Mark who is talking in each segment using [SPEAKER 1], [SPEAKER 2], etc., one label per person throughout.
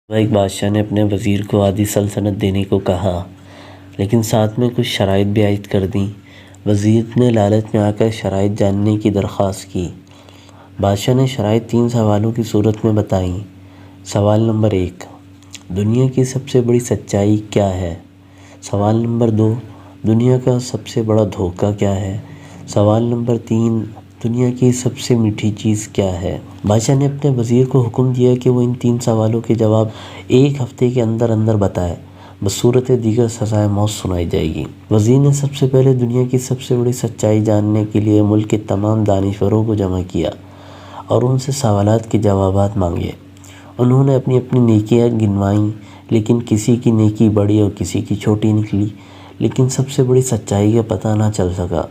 [SPEAKER 1] ایک بادشاہ نے اپنے وزیر کو آدھی سلطنت دینے کو کہا، لیکن ساتھ میں کچھ شرائط بھی عائد کر دیں۔ وزیر نے لالچ میں آ کر شرائط جاننے کی درخواست کی۔ بادشاہ نے شرائط 3 سوالوں کی صورت میں بتائیں۔ سوال نمبر 1، دنیا کی سب سے بڑی سچائی کیا ہے؟ سوال نمبر 2، دنیا کا سب سے بڑا دھوکہ کیا ہے؟ سوال نمبر 3، دنیا کی سب سے میٹھی چیز کیا ہے؟ بادشاہ نے اپنے وزیر کو حکم دیا کہ وہ ان 3 سوالوں کے جواب 1 ہفتے کے اندر اندر بتائے، بصورت دیگر سزائے موت سنائی جائے گی۔ وزیر نے سب سے پہلے دنیا کی سب سے بڑی سچائی جاننے کے لیے ملک کے تمام دانشوروں کو جمع کیا اور ان سے سوالات کے جوابات مانگے۔ انہوں نے اپنی اپنی نیکیاں گنوائیں، لیکن کسی کی نیکی بڑی اور کسی کی چھوٹی نکلی، لیکن سب سے بڑی سچائی کا پتہ نہ چل سکا۔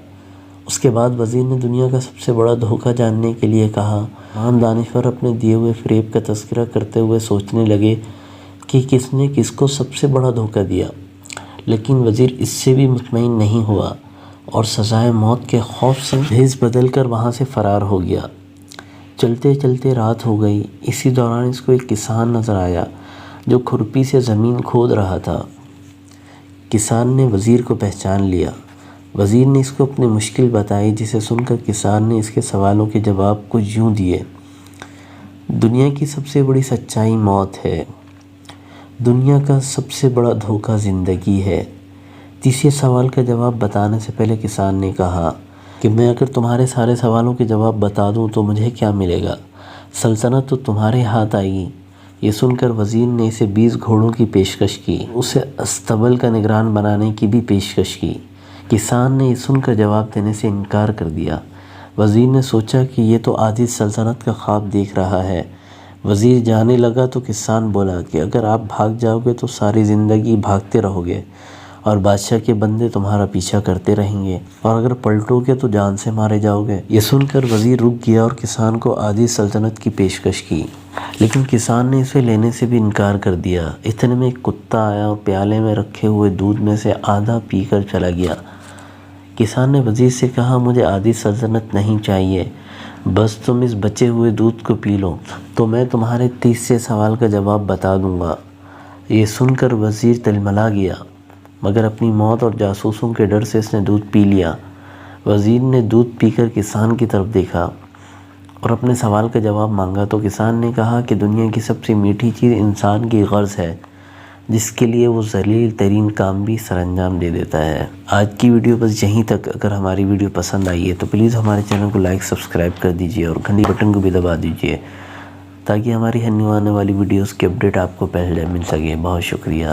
[SPEAKER 1] اس کے بعد وزیر نے دنیا کا سب سے بڑا دھوکہ جاننے کے لیے کہا۔ تمام دانشور اپنے دیے ہوئے فریب کا تذکرہ کرتے ہوئے سوچنے لگے کہ کس نے کس کو سب سے بڑا دھوکہ دیا، لیکن وزیر اس سے بھی مطمئن نہیں ہوا اور سزائے موت کے خوف سے بھیس بدل کر وہاں سے فرار ہو گیا۔ چلتے چلتے رات ہو گئی۔ اسی دوران اس کو ایک کسان نظر آیا جو کھرپی سے زمین کھود رہا تھا۔ کسان نے وزیر کو پہچان لیا۔ وزیر نے اس کو اپنی مشکل بتائی، جسے سن کر کسان نے اس کے سوالوں کے جواب کچھ یوں دیے۔ دنیا کی سب سے بڑی سچائی موت ہے۔ دنیا کا سب سے بڑا دھوکہ زندگی ہے۔ تیسرے سوال کا جواب بتانے سے پہلے کسان نے کہا کہ میں اگر تمہارے سارے سوالوں کے جواب بتا دوں تو مجھے کیا ملے گا؟ سلطنت تو تمہارے ہاتھ آئے گی۔ یہ سن کر وزیر نے اسے 20 گھوڑوں کی پیشکش کی، اسے استبل کا نگران بنانے کی بھی پیشکش کی۔ کسان نے یہ سن کر جواب دینے سے انکار کر دیا۔ وزیر نے سوچا کہ یہ تو آدھی سلطنت کا خواب دیکھ رہا ہے۔ وزیر جانے لگا تو کسان بولا کہ اگر آپ بھاگ جاؤ گے تو ساری زندگی بھاگتے رہو گے اور بادشاہ کے بندے تمہارا پیچھا کرتے رہیں گے، اور اگر پلٹو گے تو جان سے مارے جاؤ گے۔ یہ سن کر وزیر رک گیا اور کسان کو آدھی سلطنت کی پیشکش کی، لیکن کسان نے اسے لینے سے بھی انکار کر دیا۔ اتنے میں ایک کتا آیا اور پیالے میں رکھے ہوئے دودھ میں سے آدھا پی کر چلا گیا۔ کسان نے وزیر سے کہا، مجھے آدھی سلطنت نہیں چاہیے، بس تم اس بچے ہوئے دودھ کو پی لو تو میں تمہارے تیسرے سوال کا جواب بتا دوں گا۔ یہ سن کر وزیر تلملا گیا، مگر اپنی موت اور جاسوسوں کے ڈر سے اس نے دودھ پی لیا۔ وزیر نے دودھ پی کر کسان کی طرف دیکھا اور اپنے سوال کا جواب مانگا تو کسان نے کہا کہ دنیا کی سب سے میٹھی چیز انسان کی غرض ہے، جس کے لیے وہ ذلیل ترین کام بھی سر انجام دے دیتا ہے۔ آج کی ویڈیو بس یہیں تک۔ اگر ہماری ویڈیو پسند آئی ہے تو پلیز ہمارے چینل کو لائک سبسکرائب کر دیجئے اور گھنٹی بٹن کو بھی دبا دیجئے تاکہ ہماری آنے والی ویڈیوز کی اپڈیٹ آپ کو پہلے مل سکے۔ بہت شکریہ۔